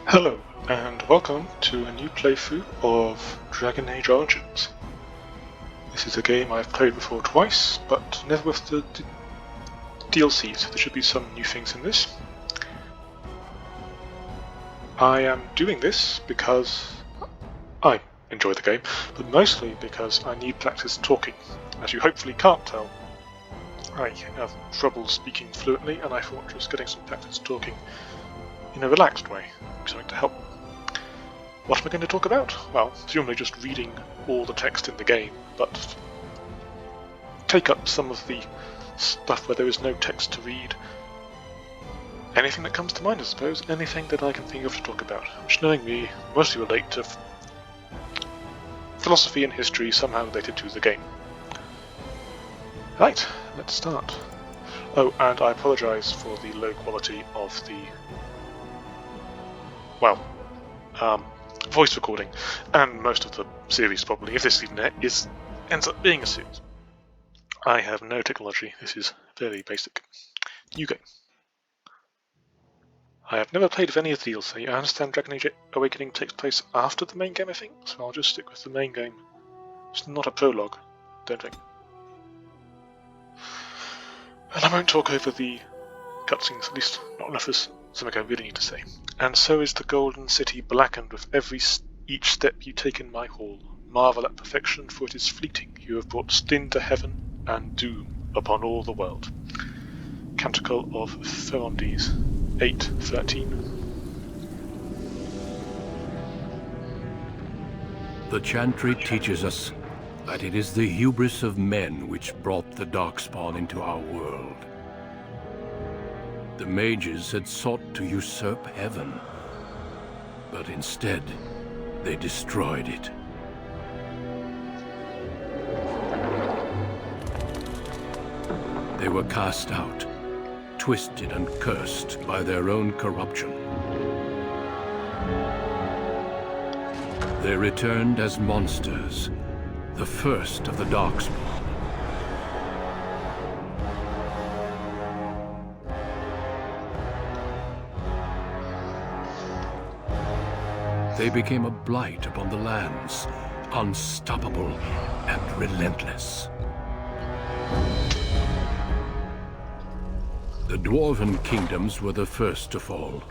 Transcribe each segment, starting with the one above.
Hello, and welcome to a new playthrough of Dragon Age Origins. This is a game I've played before twice, but never with the DLC, so there should be some new things in this. I am doing this because I enjoy the game, but mostly because I need practice talking. As you hopefully can't tell, I have trouble speaking fluently, and I thought just getting some practice talking in a relaxed way would be something to help. What am I going to talk about? Well, presumably just reading all the text in the game, but take up some of the stuff where there is no text to read. Anything that comes to mind, I suppose. Anything that I can think of to talk about, which, knowing me, mostly relate to philosophy and history somehow related to the game. Right, let's start. Oh, and I apologise for the low quality of the voice recording, and most of the series probably, if this even ends up being a series. I have no technology, this is very basic. New game. I have never played with any of the DLC. I understand Dragon Age Awakening takes place after the main game, I think, so I'll just stick with the main game. It's not a prologue, don't think. And I won't talk over the cutscenes, at least not unless there's something I really need to say. And so is the golden city blackened with each step you take in my hall. Marvel at perfection, for it is fleeting. You have brought sin to heaven and doom upon all the world. Canticle of Ferrondes, 8:13. The chantry teaches us that it is the hubris of men which brought the Darkspawn into our world. The mages had sought to usurp heaven, but instead they destroyed it. They were cast out, twisted and cursed by their own corruption. They returned as monsters, the first of the Darkspawn. They became a blight upon the lands, unstoppable and relentless. The Dwarven kingdoms were the first to fall,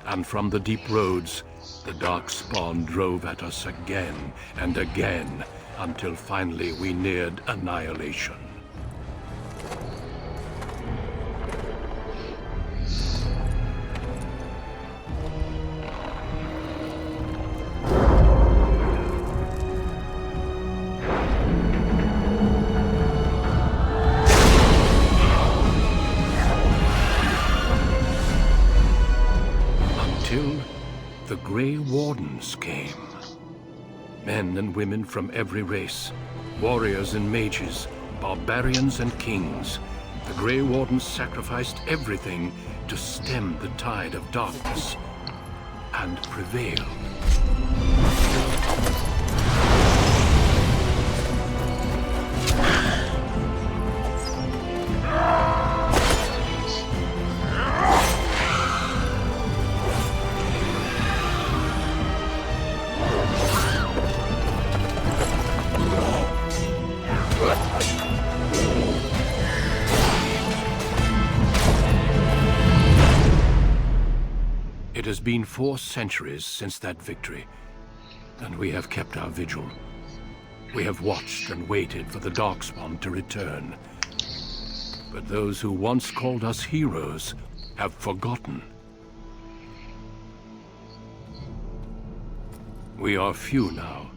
and from the deep roads, the Darkspawn drove at us again and again, until finally we neared annihilation. The Grey Wardens came. Men and women from every race, warriors and mages, barbarians and kings. The Grey Wardens sacrificed everything to stem the tide of darkness, and prevailed. It has been 4 centuries since that victory, and we have kept our vigil. We have watched and waited for the Darkspawn to return. But those who once called us heroes have forgotten. We are few now,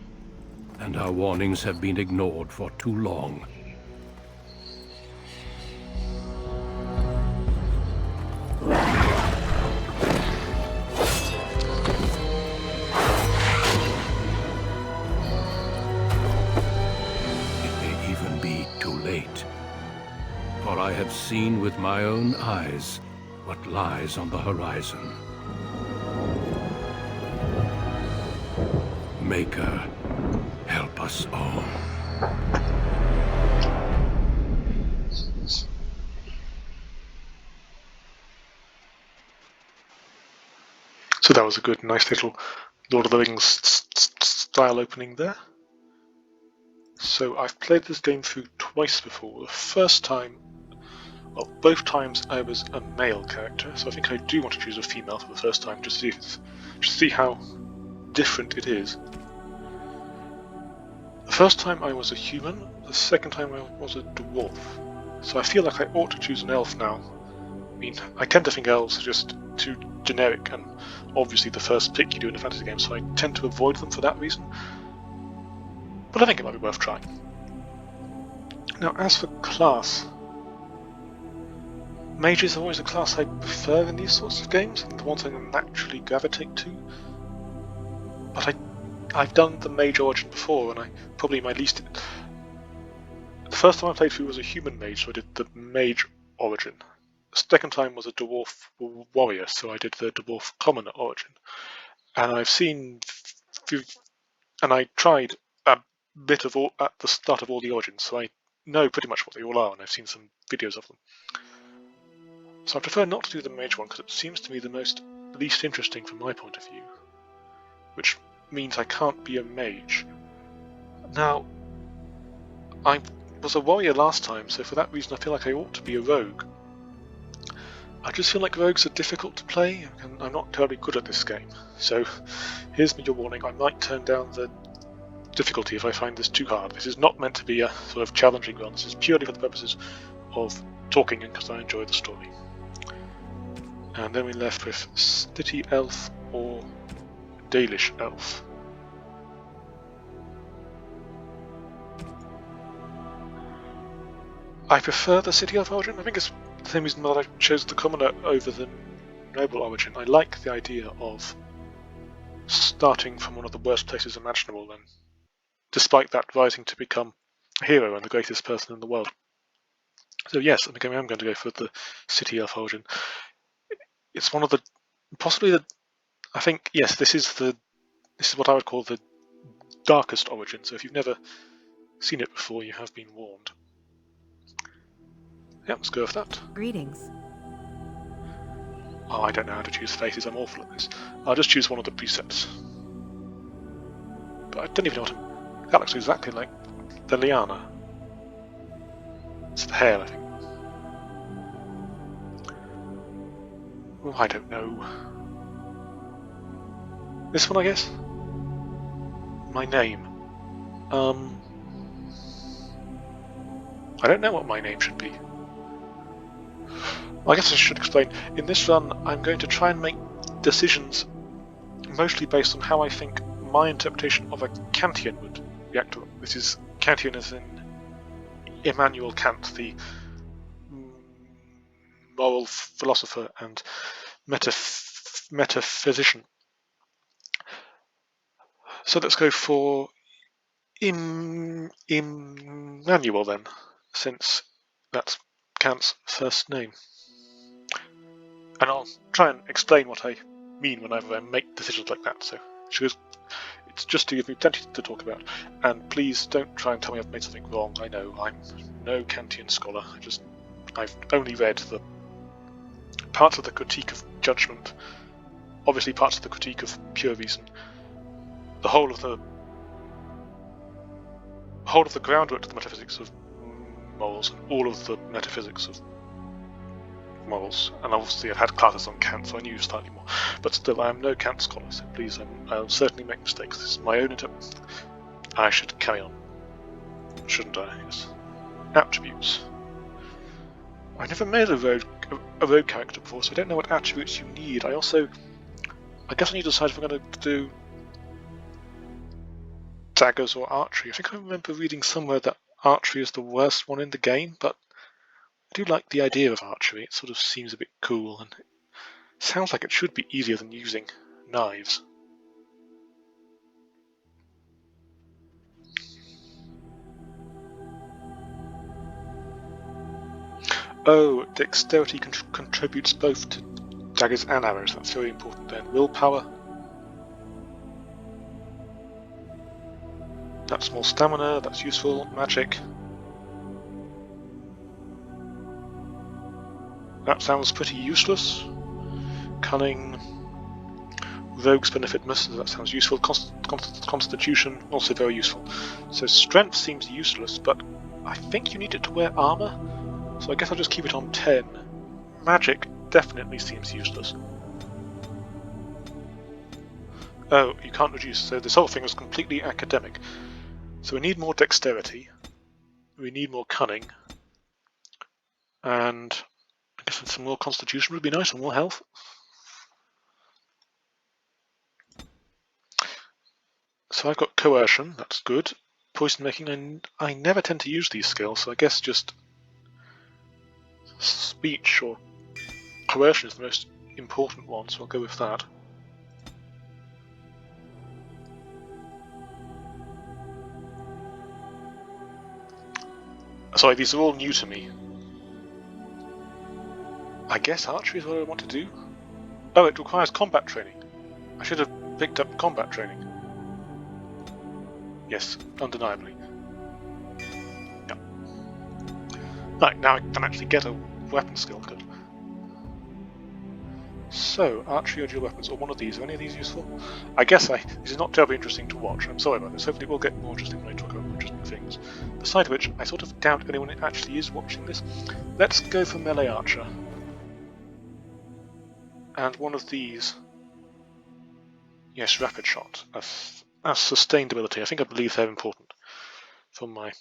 and our warnings have been ignored for too long. For I have seen with my own eyes what lies on the horizon. Maker, help us all. So that was a good, nice little Lord of the Rings style opening there. So I've played this game through twice before. The first time, well, both times I was a male character, so I think I do want to choose a female for the first time, just to see how different it is. The first time I was a human, the second time I was a dwarf. So I feel like I ought to choose an elf now. I mean, I tend to think elves are just too generic and obviously the first pick you do in a fantasy game, so I tend to avoid them for that reason. But I think it might be worth trying. Now, as for class, mages are always a class I prefer in these sorts of games, and the ones I naturally gravitate to. But I've done the mage origin before, and probably my least... The first time I played through was a human mage, so I did the mage origin. The second time was a dwarf warrior, so I did the dwarf commoner origin. And I tried a bit of all at the start of all the origins, so I know pretty much what they all are, and I've seen some videos of them. So I prefer not to do the mage one, because it seems to me the least interesting from my point of view. Which means I can't be a mage. Now, I was a warrior last time, so for that reason I feel like I ought to be a rogue. I just feel like rogues are difficult to play, and I'm not terribly good at this game. So here's your warning, I might turn down the difficulty if I find this too hard. This is not meant to be a sort of challenging one, this is purely for the purposes of talking and because I enjoy the story. And then we're left with City Elf or Dalish Elf. I prefer the City Elf origin. I think it's the same reason that I chose the Commoner over the Noble origin. I like the idea of starting from one of the worst places imaginable and despite that rising to become a hero and the greatest person in the world. So yes, I think I am going to go for the City Elf origin. It's one of the, possibly the, I think, yes, this is what I would call the darkest origin, so if you've never seen it before, you have been warned. Yeah, let's go with that. Greetings. Oh, I don't know how to choose faces, I'm awful at this. I'll just choose one of the presets. But I don't even know what that looks exactly like the liana. It's the hair, I think. Oh, I don't know. This one, I guess? My name. I don't know what my name should be. I guess I should explain. In this run, I'm going to try and make decisions mostly based on how I think my interpretation of a Kantian would react to it. This is Kantian as in Immanuel Kant, the moral philosopher and metaphysician. So let's go for Immanuel then, since that's Kant's first name. And I'll try and explain what I mean whenever I make decisions like that, so it's just to give me plenty to talk about. And please don't try and tell me I've made something wrong. I know, I'm no Kantian scholar. I've only read the parts of the critique of judgment, obviously parts of the critique of pure reason, the whole of the groundwork to the metaphysics of morals, and all of the metaphysics of morals. And obviously I've had classes on Kant, so I knew slightly more. But still, I am no Kant scholar, so please, I'll certainly make mistakes. This is my own I should carry on. Shouldn't I? Yes. Attributes. I've never made a rogue character before, so I don't know what attributes you need. I guess I need to decide if I'm going to do daggers or archery. I think I remember reading somewhere that archery is the worst one in the game, but I do like the idea of archery. It sort of seems a bit cool, and it sounds like it should be easier than using knives. Oh, dexterity contributes both to daggers and arrows. That's very important then. Willpower. That's more stamina, that's useful. Magic. That sounds pretty useless. Cunning. Rogues benefit most, that sounds useful. Constitution, also very useful. So strength seems useless, but I think you need it to wear armor, so I guess I'll just keep it on 10. Magic definitely seems useless. Oh, you can't reduce, so this whole thing was completely academic. So we need more dexterity, we need more cunning, and I guess some more constitution would be nice, and more health. So I've got coercion, that's good. Poison making, and I never tend to use these skills, so I guess just speech or coercion is the most important one, so I'll go with that. Sorry, these are all new to me. I guess archery is what I want to do. Oh, it requires combat training. I should have picked up combat training. Yes, undeniably. Yeah. Right, now I can actually get a weapon skill. Good. So, archery or dual weapons, or one of these. Are any of these useful? I guess this is not terribly interesting to watch. I'm sorry about this. Hopefully it will get more interesting when I talk about more interesting things. Besides which, I sort of doubt anyone actually is watching this. Let's go for melee archer. And one of these. Yes, rapid shot. As sustained ability. I believe they're important for my...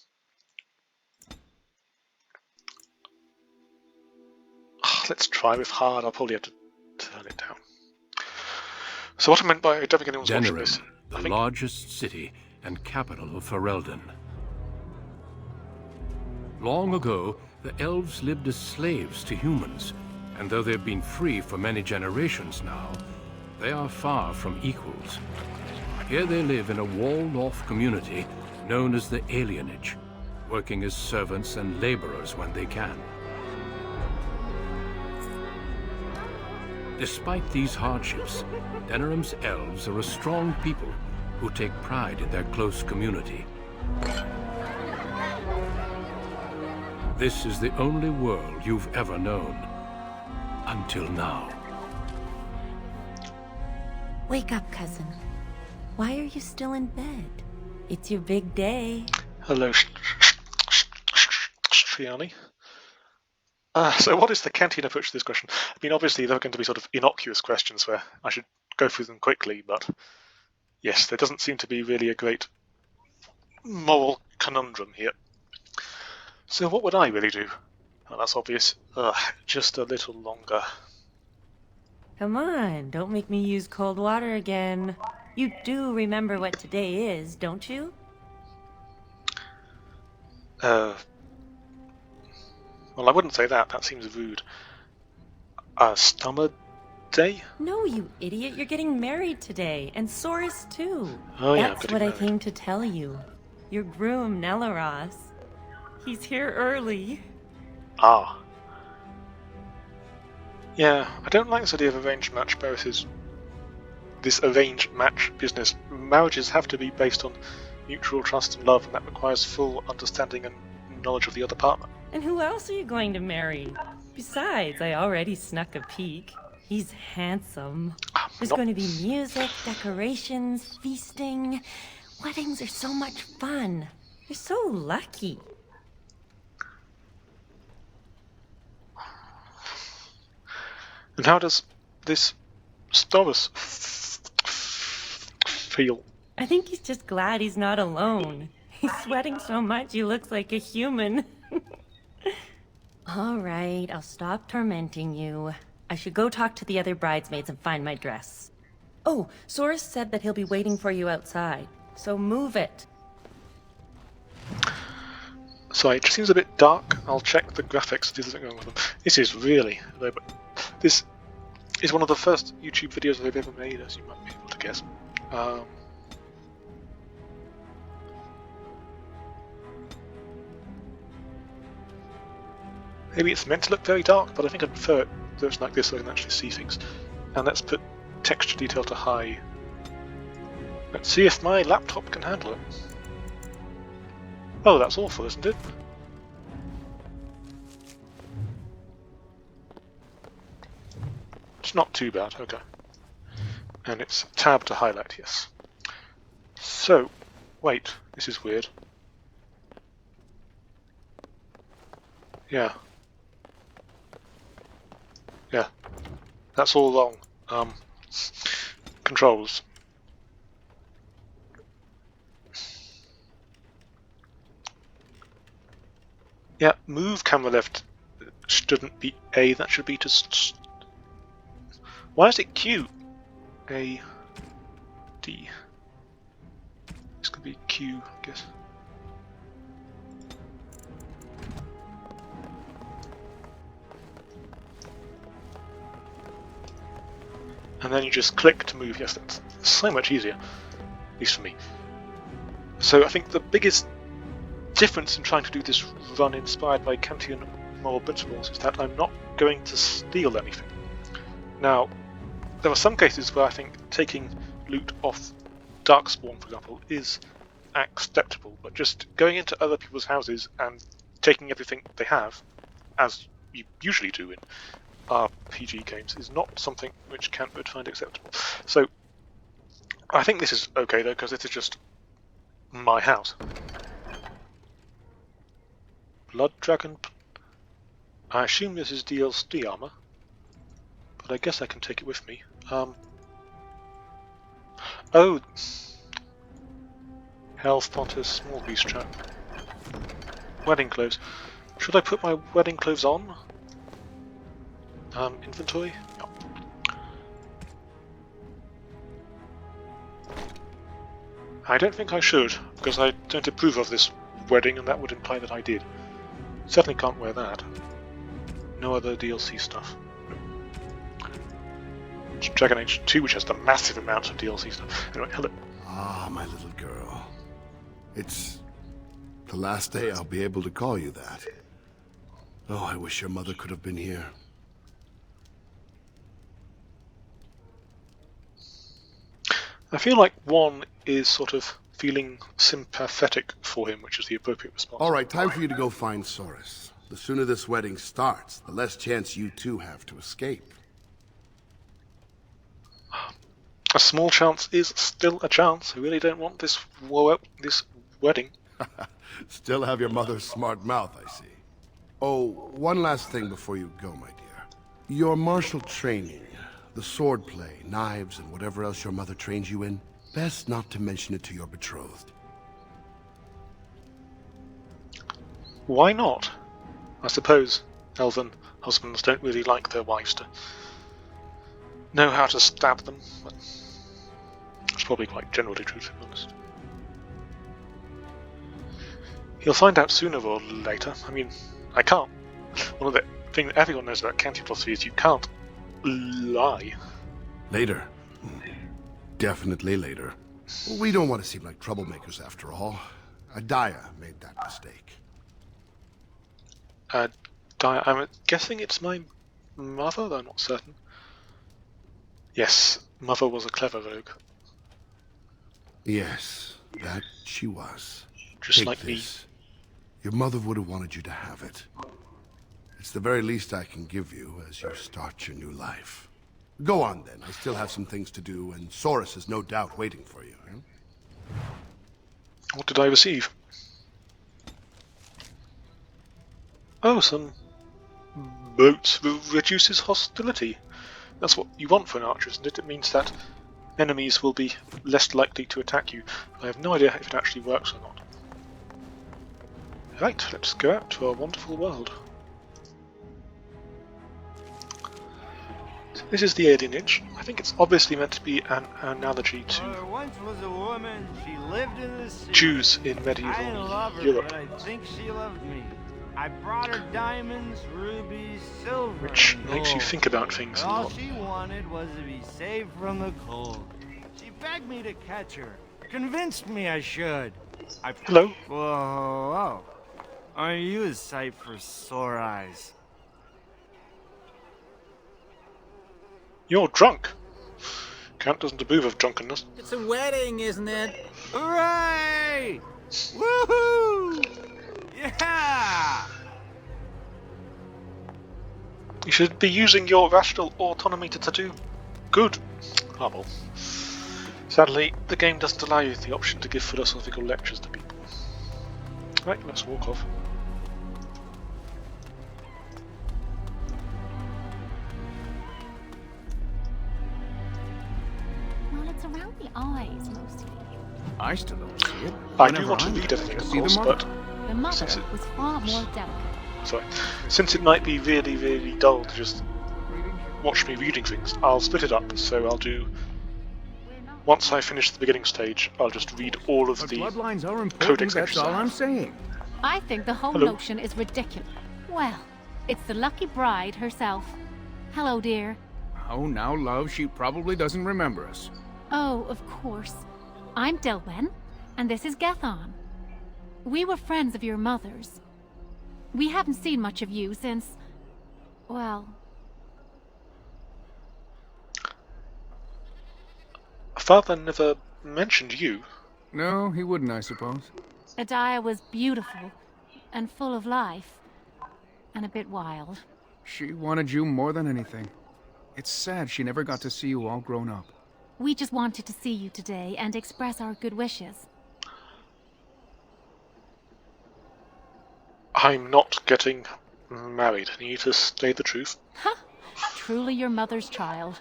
Let's try with hard. I'll probably have to turn it down. So what I meant by I don't think anyone's watching this. The largest city and capital of Ferelden. Long ago, the elves lived as slaves to humans, and though they've been free for many generations now, they are far from equals. Here they live in a walled-off community known as the Alienage, working as servants and laborers when they can. Despite these hardships, Denerim's elves are a strong people who take pride in their close community. This is the only world you've ever known. Until now. Wake up, cousin. Why are you still in bed? It's your big day. Hello, Triani. So what is the Kantian approach to this question? I mean, obviously there are going to be sort of innocuous questions where I should go through them quickly, but yes, there doesn't seem to be really a great moral conundrum here. So what would I really do? Well, that's obvious. Just a little longer. Come on, don't make me use cold water again. You do remember what today is, don't you? Well, I wouldn't say that. That seems rude. Summer day? No, you idiot. You're getting married today. And Soris, too. Oh, yeah, that's what I came to tell you. Your groom, Nelaros. He's here early. Ah. Yeah, I don't like this idea of arranged match marriages. This arranged match business. Marriages have to be based on mutual trust and love, and that requires full understanding and knowledge of the other partner. And who else are you going to marry? Besides, I already snuck a peek. He's handsome. There's going to be music, decorations, feasting. Weddings are so much fun. You're so lucky. And how does this Storis feel? I think he's just glad he's not alone. He's sweating so much he looks like a human. All right, I'll stop tormenting you. I should go talk to the other bridesmaids and find my dress. Oh, Soris said that he'll be waiting for you outside, so move it. Sorry, it just seems a bit dark. I'll check the graphics. There's something wrong with them. This is really... This is one of the first YouTube videos I've ever made, as you might be able to guess. Maybe it's meant to look very dark, but I think I prefer it version like this so I can actually see things. And let's put texture detail to high. Let's see if my laptop can handle it. Oh, that's awful, isn't it? It's not too bad, okay. And it's tab to highlight, yes. So, wait, this is weird. Yeah. Yeah. That's all wrong. Controls. Yeah, move camera left shouldn't be A, that should be to... Why is it Q? A, D. This could be Q, I guess. And then you just click to move. Yes, that's so much easier, at least for me. So I think the biggest difference in trying to do this run inspired by Kantian moral principles is that I'm not going to steal anything. Now, there are some cases where I think taking loot off Darkspawn, for example, is acceptable, but just going into other people's houses and taking everything they have, as you usually do in RPG games, is not something which Kant would find acceptable. So, I think this is okay though, because this is just my house. Blood Dragon. I assume this is DLC armor, but I guess I can take it with me. Oh, Health Potter, Small Beast Trap. Wedding clothes. Should I put my wedding clothes on? Inventory? No. I don't think I should, because I don't approve of this wedding, and that would imply that I did. Certainly can't wear that. No other DLC stuff. It's Dragon Age 2, which has the massive amount of DLC stuff. Anyway, hello. Ah, my little girl. It's the last day I'll be able to call you that. Oh, I wish your mother could have been here. I feel like one is sort of feeling sympathetic for him, which is the appropriate response. All right, time for you to go find Soris. The sooner this wedding starts, the less chance you two have to escape. A small chance is still a chance. I really don't want this wedding. Still have your mother's smart mouth, I see. Oh, one last thing before you go, my dear. Your martial training, the swordplay, knives, and whatever else your mother trains you in, best not to mention it to your betrothed. Why not? I suppose elven husbands don't really like their wives to know how to stab them, but it's probably quite generally true, to be honest. He'll find out sooner or later. I mean, I can't. One of the things that everyone knows about Kantian philosophy is you can't lie. Later. Definitely later. We don't want to seem like troublemakers after all. Adaya made that mistake. I'm guessing it's my mother, though I'm not certain. Yes, mother was a clever rogue. Yes, that she was. Just Take like me. this. Your mother would have wanted you to have it. It's the very least I can give you as you start your new life. Go on then, I still have some things to do, and Soris is no doubt waiting for you. What did I receive? Oh, some boats reduces hostility. That's what you want for an archer, isn't it? It means that enemies will be less likely to attack you. I have no idea if it actually works or not. Right, let's go out to our wonderful world. So this is the alien age. I think it's obviously meant to be an analogy to There once was a woman, she lived in the sea. Jews in I didn't medieval love her, Europe, but I think she loved me. I brought her diamonds, rubies, silver, which and makes you gold. think about things But a all lot. she wanted was to be saved from the cold. She begged me to catch her, convinced me I should. Hello. Whoa. Aren't you a sight for sore eyes? You're drunk. Kant doesn't approve of drunkenness. It's a wedding, isn't it? Hooray! Woohoo! Yeah! You should be using your rational autonomy to do good. Ah well. Sadly, the game doesn't allow you the option to give philosophical lectures to people. Right, let's walk off. Well, it's around the eyes mostly. I still don't see it. I do Whenever want to I'm read there, everything, I of see the course, mother. but The mother Since it- was far more delicate. since it might be really, really dull to just watch me reading things, I'll split it up. So I'll do, once I finish the beginning stage, I'll just read all of But the bloodlines are important, codex that's entries. all I'm saying. I think the whole Hello. notion is ridiculous. Well, it's the lucky bride herself. Hello, dear. Oh, now, love, she probably doesn't remember us. Oh, of course. I'm Delwen, and this is Gathon. We were friends of your mother's. We haven't seen much of you since... well... Father never mentioned you. No, he wouldn't, I suppose. Adiah was beautiful, and full of life, and a bit wild. She wanted you more than anything. It's sad she never got to see you all grown up. We just wanted to see you today and express our good wishes. I'm not getting married. I need to say the truth. Huh? Truly your mother's child.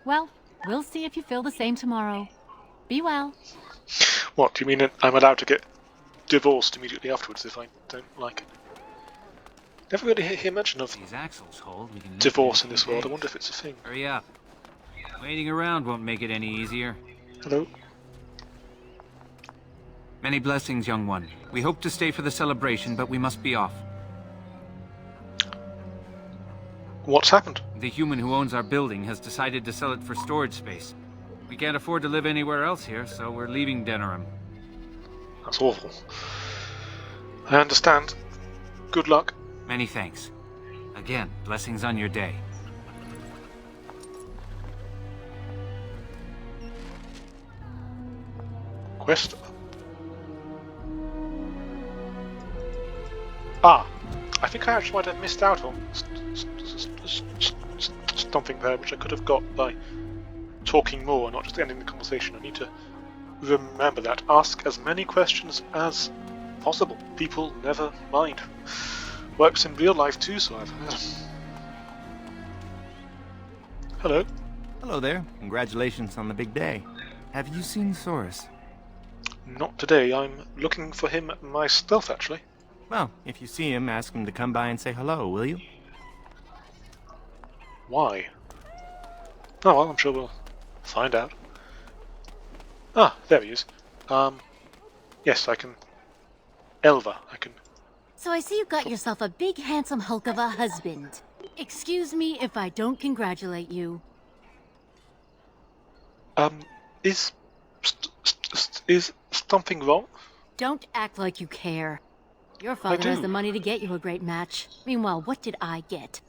Well, we'll see if you feel the same tomorrow. Be well. What, do you mean that I'm allowed to get divorced immediately afterwards if I don't like it? Never really hear mention of These axles hold. We can lift divorce it in this few world. I days. wonder if it's a thing. Hurry up. Waiting around won't make it any easier. Hello? Many blessings, young one. We hope to stay for the celebration, but we must be off. What's happened? The human who owns our building has decided to sell it for storage space. We can't afford to live anywhere else here, so we're leaving Denerim. That's awful. I understand. Good luck. Many thanks. Again, blessings on your day. Quest. Ah, I think I actually might have missed out on something there, which I could have got by talking more and not just ending the conversation. I need to remember that. Ask as many questions as possible. People never mind. Works in real life too, so I've heard. Hello. Hello there. Congratulations on the big day. Have you seen Soros? Not today. I'm looking for him myself, actually. Well, if you see him, ask him to come by and say hello, will you? Why? Oh well, I'm sure we'll find out. Ah, there he is. Yes, I can... Elva, I can... So I see you got yourself a big handsome hulk of a husband. Excuse me if I don't congratulate you. Is... is something wrong? Don't act like you care. Your father has do. the money to get you a great match. Meanwhile, what did I get?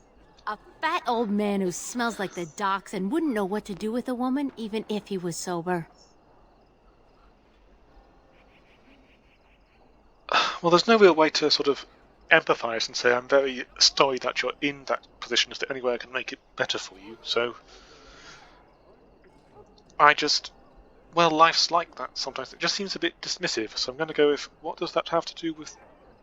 A fat old man who smells like the docks and wouldn't know what to do with a woman even if he was sober. Well, there's no real way to sort of empathise and say I'm very sorry that you're in that position. Is there any way I can make it better for you? So... I just... Well, life's like that sometimes. It just seems a bit dismissive, so I'm going to go with, what does that have to do with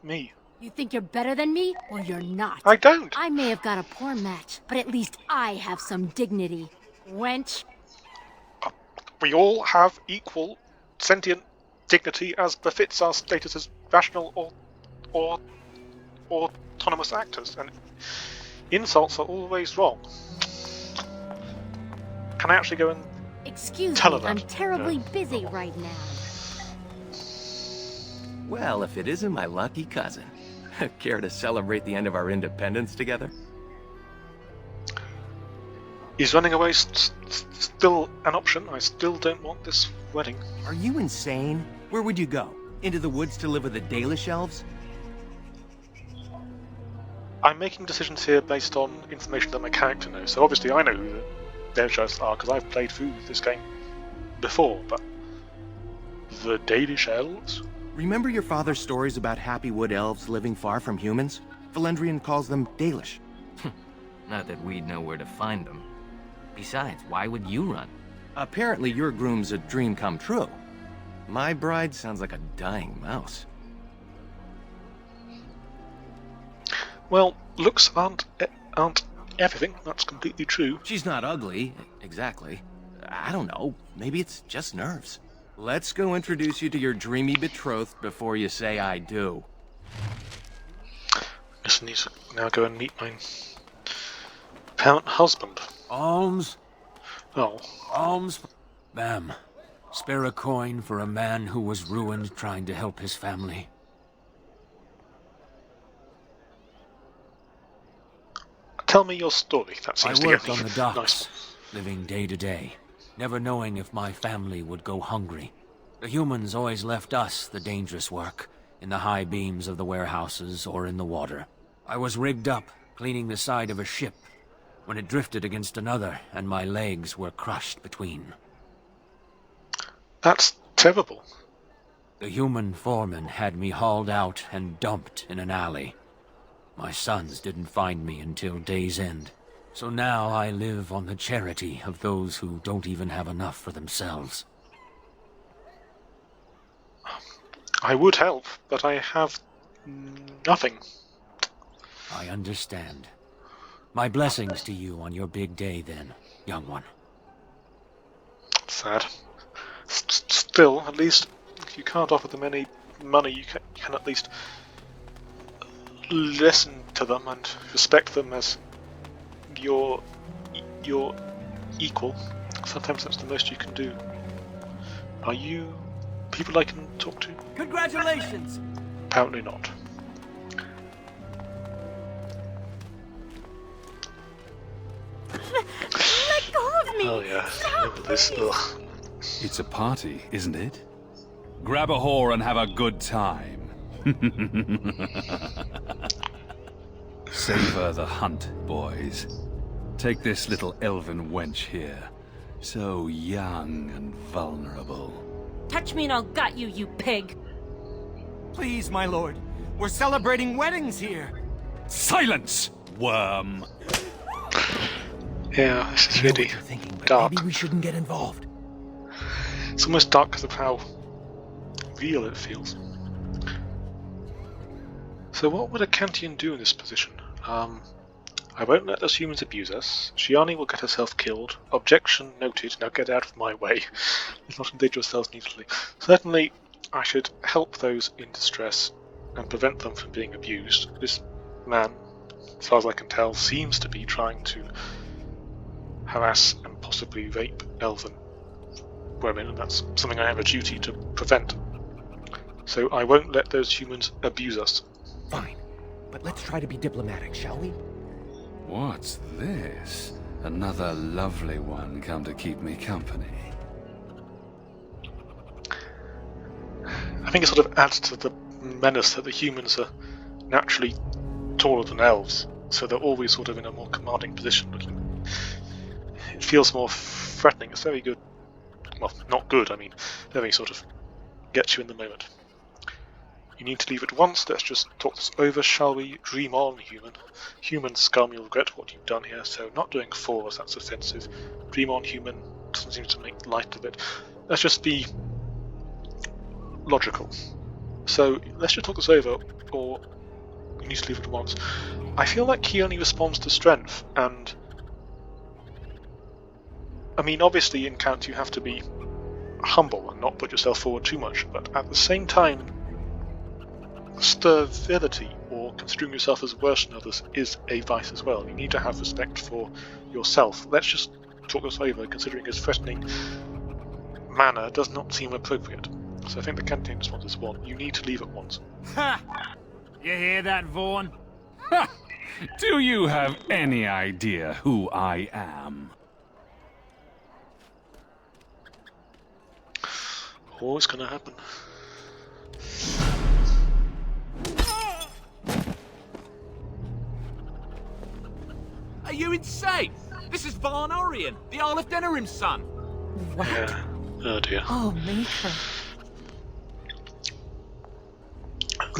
me? You think you're better than me? Well, you're not. I don't! I may have got a poor match, but at least I have some dignity. Wench. We all have equal sentient dignity as befits our status as rational or autonomous actors, and insults are always wrong. Can I actually go and Excuse tell me, her that? I'm terribly busy right now. Well, if it isn't my lucky cousin. Care to celebrate the end of our independence together? Is running away still an option? I still don't want this wedding. Are you insane? Where would you go? Into the woods to live with the Dalish elves? I'm making decisions here based on information that my character knows. So obviously I know who the Dalish are because I've played through this game before, but the Dalish elves? Remember your father's stories about happy wood elves living far from humans? Valendrian calls them Dalish. Not that we'd know where to find them. Besides, why would you run? Apparently your groom's a dream come true. My bride sounds like a dying mouse. Well, looks aren't everything. That's completely true. She's not ugly, exactly. I don't know. Maybe it's just nerves. Let's go introduce you to your dreamy betrothed before you say I do. Guess I need to now go and meet my apparent husband. Alms? Oh. Alms? Ma'am, spare a coin for a man who was ruined trying to help his family. Tell me your story. That seems I to worked get on me the docks, nice. living day to day, never knowing if my family would go hungry. The humans always left us the dangerous work, in the high beams of the warehouses or in the water. I was rigged up, cleaning the side of a ship, when it drifted against another and my legs were crushed between. That's terrible. The human foreman had me hauled out and dumped in an alley. My sons didn't find me until day's end, so now I live on the charity of those who don't even have enough for themselves. I would help, but I have nothing. I understand. My blessings to you on your big day then, young one. Sad. Still, at least, if you can't offer them any money, you can at least listen to them and respect them as your equal. Sometimes that's the most you can do. Are you people I can talk to? Congratulations! Apparently not. Let go of me! Oh yeah, remember this. Ugh. It's a party, isn't it? Grab a whore and have a good time. Savor the hunt, boys. Take this little elven wench here. So young and vulnerable. Touch me and I'll gut you, you pig! Please, my lord. We're celebrating weddings here. Silence, worm! Yeah, this is really dark. Maybe we shouldn't get involved. It's almost dark because of how real it feels. So what would a Kantian do in this position? I won't let those humans abuse us. Shiani will get herself killed. Objection noted. Now get out of my way. Let's not endanger yourselves needlessly. Certainly, I should help those in distress and prevent them from being abused. This man, as far as I can tell, seems to be trying to harass and possibly rape elven women, and that's something I have a duty to prevent. So I won't let those humans abuse us. Fine, but let's try to be diplomatic, shall we? What's this? Another lovely one come to keep me company. I think it sort of adds to the menace that the humans are naturally taller than elves, so they're always sort of in a more commanding position looking. It feels more threatening. It's very good. Well, not good, I mean, very sort of gets you in the moment. You need to leave at once. Let's just talk this over, shall we? Dream on, human. Human scum, you'll regret what you've done here, so not doing 4 as that's offensive. Dream on, human. Doesn't seem to make light of it. Let's just be logical. So let's just talk this over, or you need to leave at once. I feel like he only responds to strength, and I mean, obviously in Count you have to be humble and not put yourself forward too much, but at the same time, sterility or considering yourself as worse than others is a vice as well. You need to have respect for yourself. Let's just talk this over, considering his threatening manner does not seem appropriate. So I think the Kantian response is 1. You need to leave at once. Ha! You hear that, Vaughn? Ha! Do you have any idea who I am? What's gonna happen? Are you insane? This is Vaughn Orion, the Earl of Denerim's son. What? Yeah. Oh dear. Oh, Maker.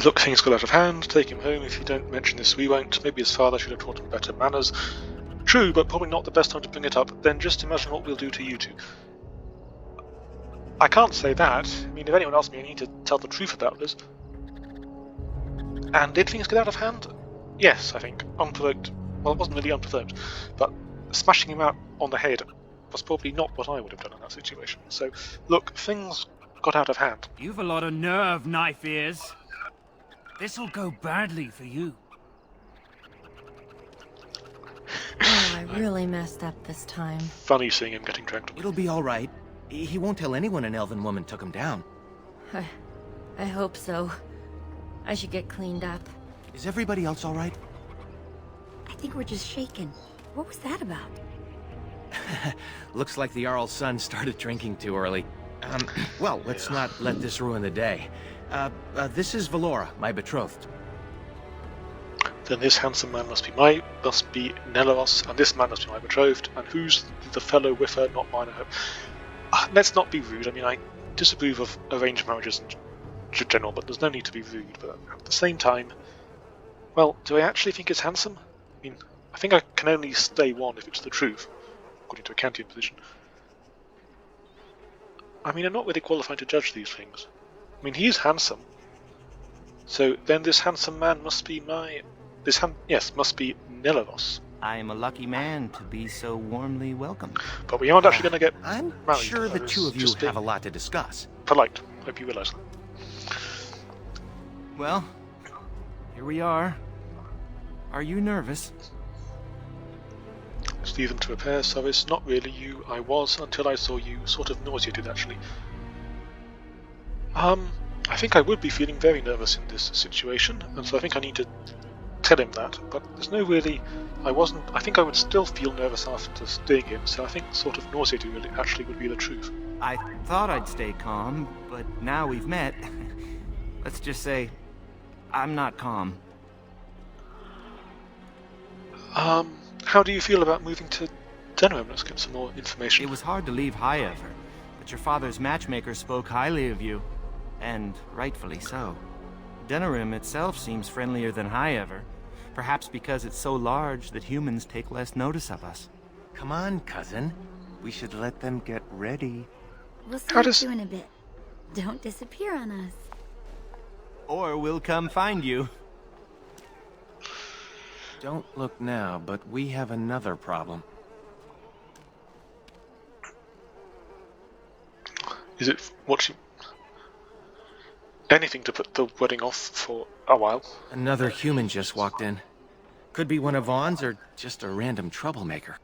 Look, things got out of hand. Take him home. If you don't mention this, we won't. Maybe his father should have taught him better manners. True, but probably not the best time to bring it up. Then just imagine what we'll do to you two. I can't say that. I mean, if anyone asks me, I need to tell the truth about this. And did things get out of hand? Yes, I think. Unprovoked. Well, it wasn't really unprovoked, but smashing him out on the head was probably not what I would have done in that situation. So, look, things got out of hand. You've a lot of nerve, Knife Ears. This'll go badly for you. Oh, I really messed up this time. Funny seeing him getting dragged. It'll be all right. He won't tell anyone an elven woman took him down. I hope so. I should get cleaned up. Is everybody else all right? I think we're just shaken. What was that about? Looks like the Jarl's son started drinking too early. Well, let's not let this ruin the day. This is Valora, my betrothed. Then this handsome man must be Neleros, and this man must be my betrothed, and who's the fellow with her? Not mine, I hope. Let's not be rude. I mean, I disapprove of arranged marriages in general, but there's no need to be rude. But at the same time, well, do I actually think it's handsome? I mean, I think I can only stay one if it's the truth, according to a Kantian position. I mean, I'm not really qualified to judge these things. I mean, he is handsome. So then this handsome man must be must be Neleros. I am a lucky man to be so warmly welcomed. But we aren't actually going to get I'm married. sure the two of you have a lot to discuss. Polite. Hope you realise that. Well, here we are. Are you nervous? Stephen to repair service. Not really you. I was until I saw you. Sort of nauseated, actually. I think I would be feeling very nervous in this situation, and so I think I need to tell him that. But there's no really. I think I would still feel nervous after seeing him. So I think sort of nauseated really actually would be the truth. I thought I'd stay calm, but now we've met. Let's just say, I'm not calm. How do you feel about moving to Denerim? Let's get some more information. It was hard to leave Highever, but your father's matchmaker spoke highly of you, and rightfully so. Denerim itself seems friendlier than Highever, perhaps because it's so large that humans take less notice of us. Come on, cousin. We should let them get ready. We'll see you in a bit. Don't disappear on us. Or we'll come find you. Don't look now, but we have another problem. Is it watching anything to put the wedding off for a while? Another human just walked in. Could be one of Vaughn's or just a random troublemaker.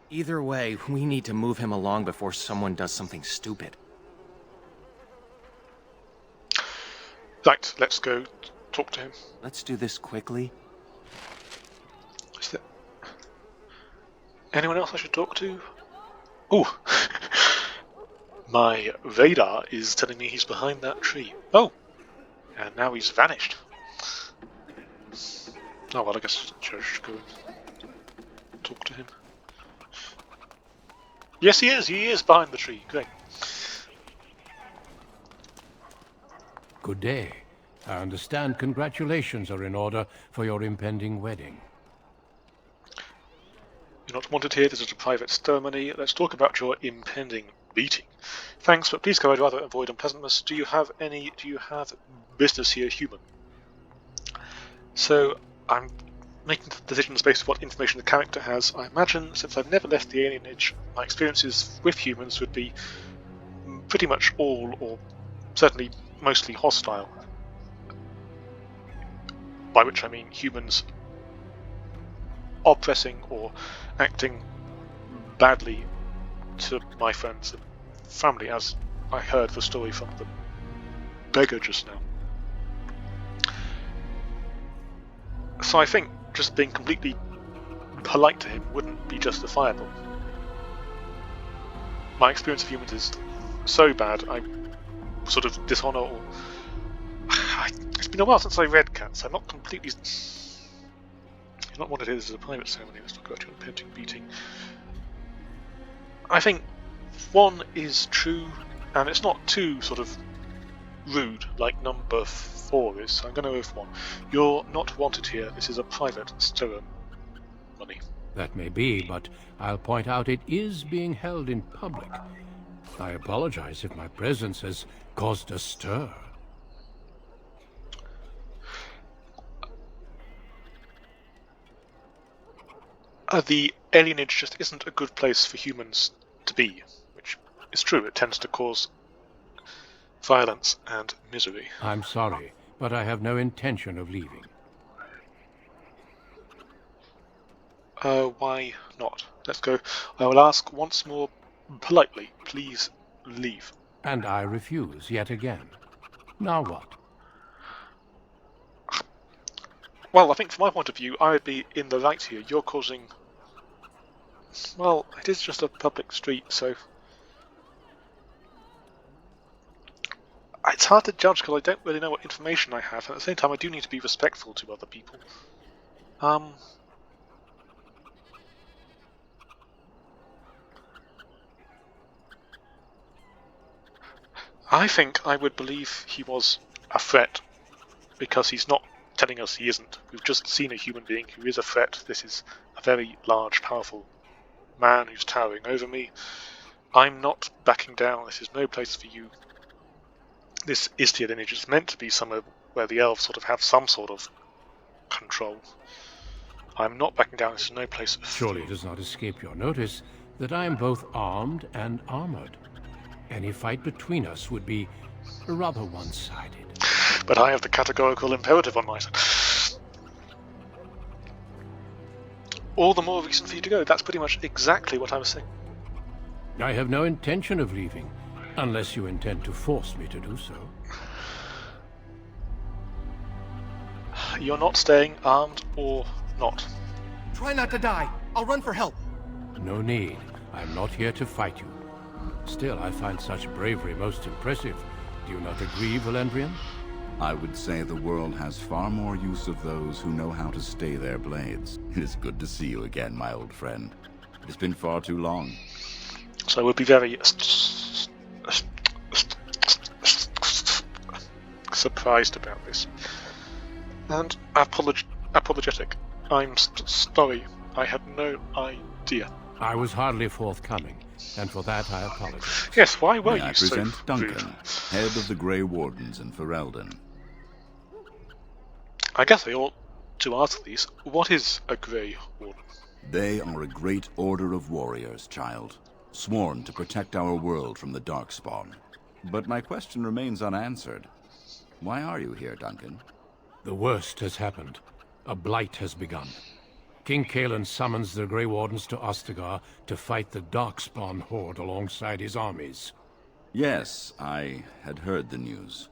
Either way, we need to move him along before someone does something stupid. Right, let's go talk to him. Let's do this quickly. Is there anyone else I should talk to? Oh, my radar is telling me he's behind that tree. Oh, and now he's vanished. Oh well, I guess I should go and talk to him. Yes, he is behind the tree. Great. Good day. I understand congratulations are in order for your impending wedding. You're not wanted here. This is a private ceremony. Let's talk about your impending meeting. Thanks, but please go. I'd rather avoid unpleasantness. Do you have business here, human? So I'm making decisions based on what information the character has. I imagine, since I've never left the alienage, my experiences with humans would be pretty much all, or certainly mostly hostile. By which I mean humans oppressing or acting badly to my friends and family, as I heard the story from the beggar just now. So I think just being completely polite to him wouldn't be justifiable. My experience of humans is so bad, I sort of dishonour or... It's been a while since I read Cats. I'm not completely... You're not wanted here. This is a private ceremony. Let's talk about your impending beating. I think one is true, and it's not too sort of rude like number 4 is. So I'm going to go with 1. You're not wanted here. This is a private ceremony. That may be, but I'll point out it is being held in public. I apologize if my presence has caused a stir. The alienage just isn't a good place for humans to be, which is true. It tends to cause violence and misery. I'm sorry, but I have no intention of leaving. Why not? Let's go. I will ask once more politely. Please leave. And I refuse yet again. Now what? Well, I think from my point of view, I would be in the right here. You're causing... Well, it is just a public street, so... It's hard to judge because I don't really know what information I have, and at the same time I do need to be respectful to other people. I think I would believe he was a threat, because he's not telling us he isn't. We've just seen a human being who is a threat. This is a very large, powerful man who's towering over me. I'm not backing down. This is no place for you. This Istiad lineage is meant to be somewhere where the elves sort of have some sort of control. I'm not backing down. This is no place. Surely it does not escape your notice that I am both armed and armored. Any fight between us would be rather one-sided. But I have the categorical imperative on my side. All the more reason for you to go. That's pretty much exactly what I was saying. I have no intention of leaving, unless you intend to force me to do so. You're not staying, armed or not. Try not to die. I'll run for help. No need. I'm not here to fight you. Still, I find such bravery most impressive. Do you not agree, Valendrian? I would say the world has far more use of those who know how to stay their blades. It is good to see you again, my old friend. It has been far too long. So I would be very surprised about this. And apologetic. I'm sorry. I had no idea. I was hardly forthcoming, and for that I apologize. Yes, why were May you I present so Duncan, rude? head of the Grey Wardens in Ferelden. I guess I ought to ask these. What is a Grey Warden? They are a great order of warriors, child, sworn to protect our world from the Darkspawn. But my question remains unanswered. Why are you here, Duncan? The worst has happened. A blight has begun. King Cailan summons the Grey Wardens to Ostagar to fight the Darkspawn horde alongside his armies. Yes, I had heard the news.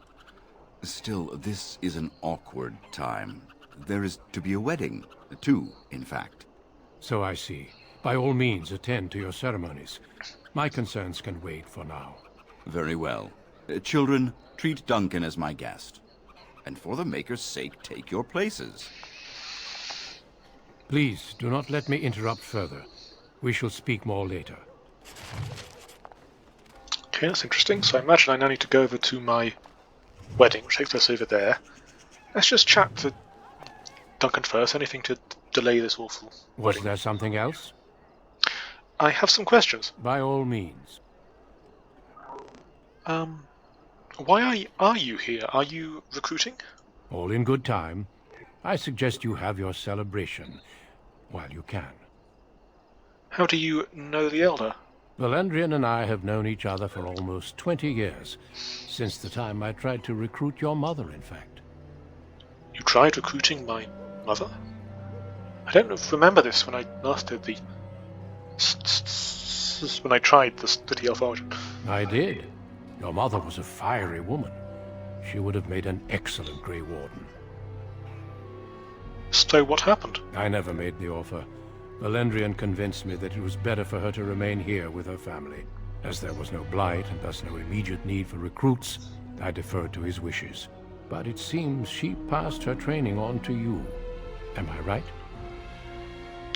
Still, this is an awkward time. There is to be a wedding. Two, in fact. So I see. By all means, attend to your ceremonies. My concerns can wait for now. Very well. Children, treat Duncan as my guest. And for the Maker's sake, take your places. Please, do not let me interrupt further. We shall speak more later. Okay, that's interesting. So I imagine I now need to go over to my wedding, which takes place over there. Let's just chat to Duncan first. Anything to delay this awful Was wedding. there something else? I have some questions. By all means. Why are you here? Are you recruiting? All in good time. I suggest you have your celebration while you can. How do you know the Elder? Valendrian and I have known each other for almost 20 years, since the time I tried to recruit your mother, in fact. You tried recruiting my mother? I don't remember this when I last did the... when I tried the City Elf Origin. I did. Your mother was a fiery woman. She would have made an excellent Grey Warden. So what happened? I never made the offer. Valendrian convinced me that it was better for her to remain here with her family. As there was no blight and thus no immediate need for recruits, I deferred to his wishes. But it seems she passed her training on to you. Am I right?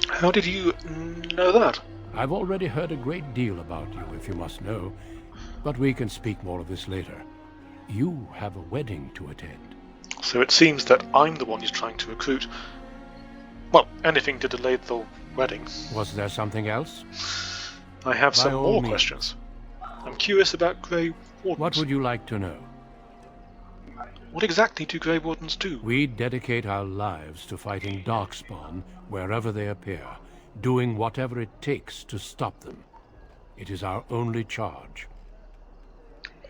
How did you know that? I've already heard a great deal about you, if you must know. But we can speak more of this later. You have a wedding to attend. So it seems that I'm the one who's trying to recruit. Well, anything to delay the wedding. Was there something else? I have some By all more means. questions. I'm curious about Grey Wardens. What would you like to know? What exactly do Grey Wardens do? We dedicate our lives to fighting Darkspawn wherever they appear, doing whatever it takes to stop them. It is our only charge.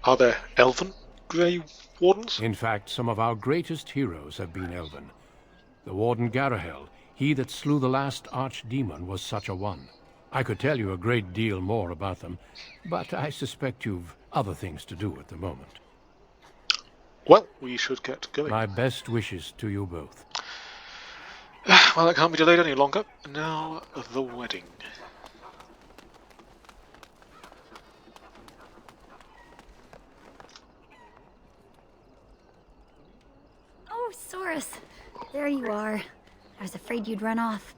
Are there elven Grey Wardens? In fact, some of our greatest heroes have been elven. The Warden Garahel, he that slew the last archdemon, was such a one. I could tell you a great deal more about them, but I suspect you've other things to do at the moment. Well, we should get going. My best wishes to you both. Well, that can't be delayed any longer. Now, the wedding. Oh, Saurus. There you are. I was afraid you'd run off.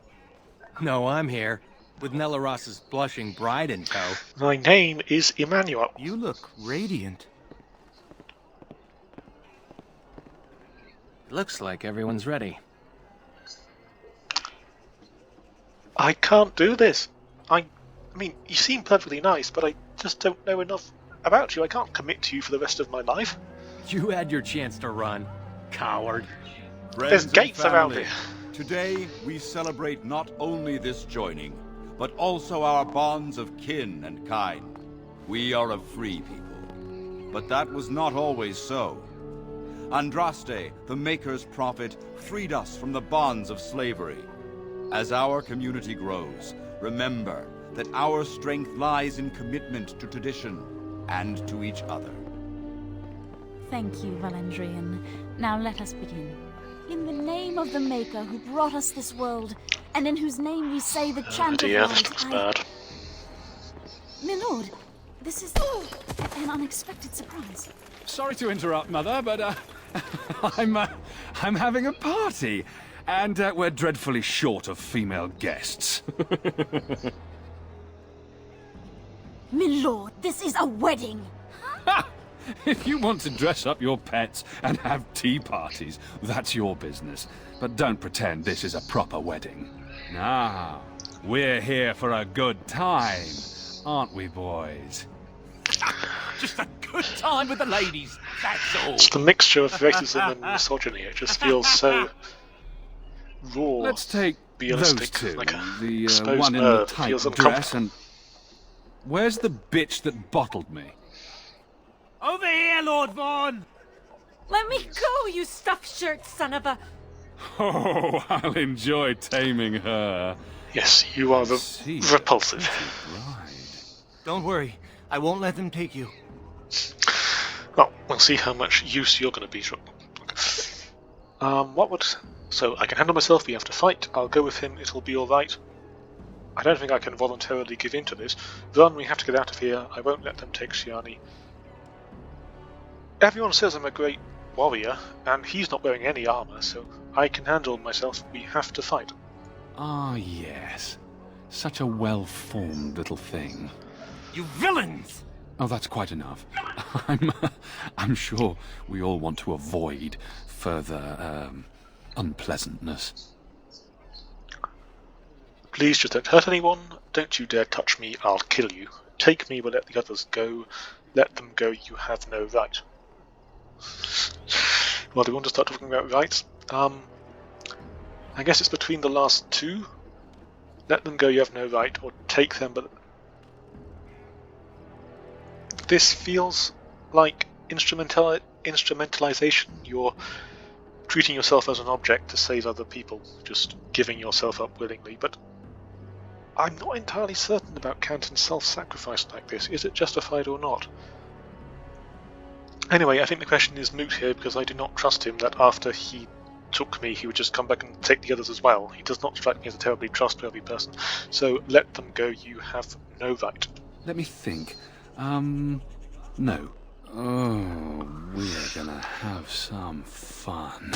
No, I'm here, with Nelaross's blushing bride in tow. My name is Emmanuel. You look radiant. Looks like everyone's ready. I can't do this. I mean, you seem perfectly nice, but I just don't know enough about you. I can't commit to you for the rest of my life. You had your chance to run, coward. There's gates around here. Today, we celebrate not only this joining, but also our bonds of kin and kind. We are a free people. But that was not always so. Andraste, the Maker's prophet, freed us from the bonds of slavery. As our community grows, remember that our strength lies in commitment to tradition and to each other. Thank you, Valandrian. Now let us begin. In the name of the Maker who brought us this world, and in whose name we say the chant of light, That's bad. My lord, this is an unexpected surprise. Sorry to interrupt, Mother, but I'm having a party, and we're dreadfully short of female guests. My lord, this is a wedding! If you want to dress up your pets and have tea parties, that's your business. But don't pretend this is a proper wedding. Now, we're here for a good time, aren't we, boys? Just a good time with the ladies, that's all. It's the mixture of racism and misogyny. It just feels so raw. Let's take realistic, those two. like The exposed one in the nerve tight feels dress and... Where's the bitch that bottled me? Over here, Lord Vaughn! Let me go, you stuffed shirt son of a... Oh, I'll enjoy taming her. Yes, you are repulsive. Don't worry, I won't let them take you. Well, we'll see how much use you're going to be. What would... So, I can handle myself, we have to fight. I'll go with him, it'll be alright. I don't think I can voluntarily give in to this. Run, we have to get out of here. I won't let them take Shiani. Everyone says I'm a great warrior, and he's not wearing any armor, so I can handle myself. We have to fight. Ah, yes. Such a well-formed little thing. You villains! Oh, that's quite enough. I'm sure we all want to avoid further, unpleasantness. Please just don't hurt anyone. Don't you dare touch me, I'll kill you. Take me, but let the others go. Let them go, you have no right. Well, do we want to start talking about rights? I guess it's between the last two. Let them go, you have no right, or take them, but... This feels like instrumentalization. You're treating yourself as an object to save other people, just giving yourself up willingly, but I'm not entirely certain about Kantian's self-sacrifice like this. Is it justified or not? Anyway, I think the question is moot here because I do not trust him that after he took me, he would just come back and take the others as well. He does not strike me as a terribly trustworthy person. So let them go, you have no right. Let me think. No. Oh, we're gonna have some fun.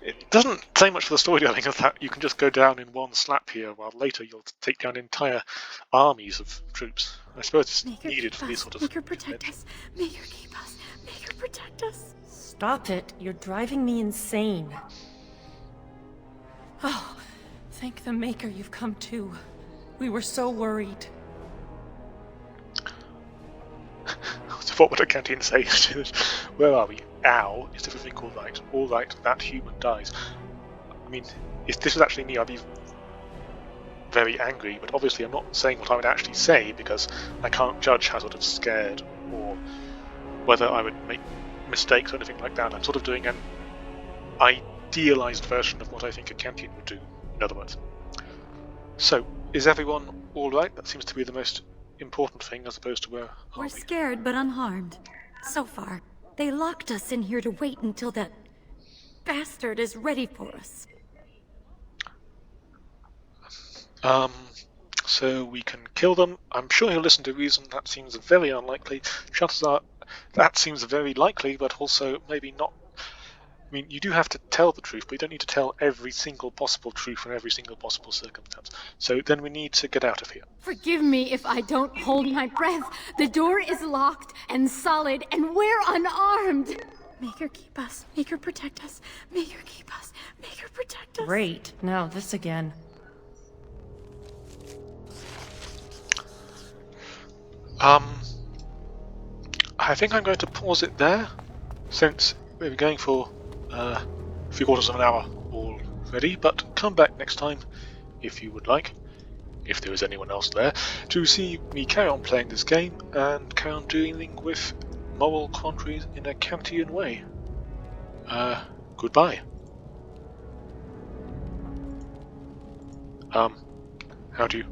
It doesn't say much for the storytelling of that you can just go down in one slap here, while later you'll take down entire armies of troops. I suppose it's needed for these sort of... Maker, protect us. Maker, keep us. Maker, protect us. Stop it. You're driving me insane. Oh, thank the Maker you've come to. We were so worried. So what would a Kantian say? Where are we? Ow, is everything alright? Alright, that human dies. I mean, if this was actually me, I'd be very angry, but obviously I'm not saying what I would actually say because I can't judge how sort of scared or whether I would make mistakes or anything like that. I'm sort of doing an idealized version of what I think a Kantian would do, in other words. So, is everyone alright? That seems to be the most important thing as opposed to where We're scared but unharmed. So far. They locked us in here to wait until that bastard is ready for us. So we can kill them. I'm sure he'll listen to reason. That seems very unlikely. Chances are that seems very likely, but also maybe not. I mean, you do have to tell the truth, but you don't need to tell every single possible truth in every single possible circumstance. So then we need to get out of here. Forgive me if I don't hold my breath. The door is locked and solid, and we're unarmed. Make her keep us. Make her protect us. Make her keep us. Make her protect us. Great. Now this again. I think I'm going to pause it there, since we've been going for 3/4 of an hour already, but come back next time, if you would like, if there is anyone else there, to see me carry on playing this game and carry on dealing with moral quandaries in a Kantian way. Goodbye. How do you...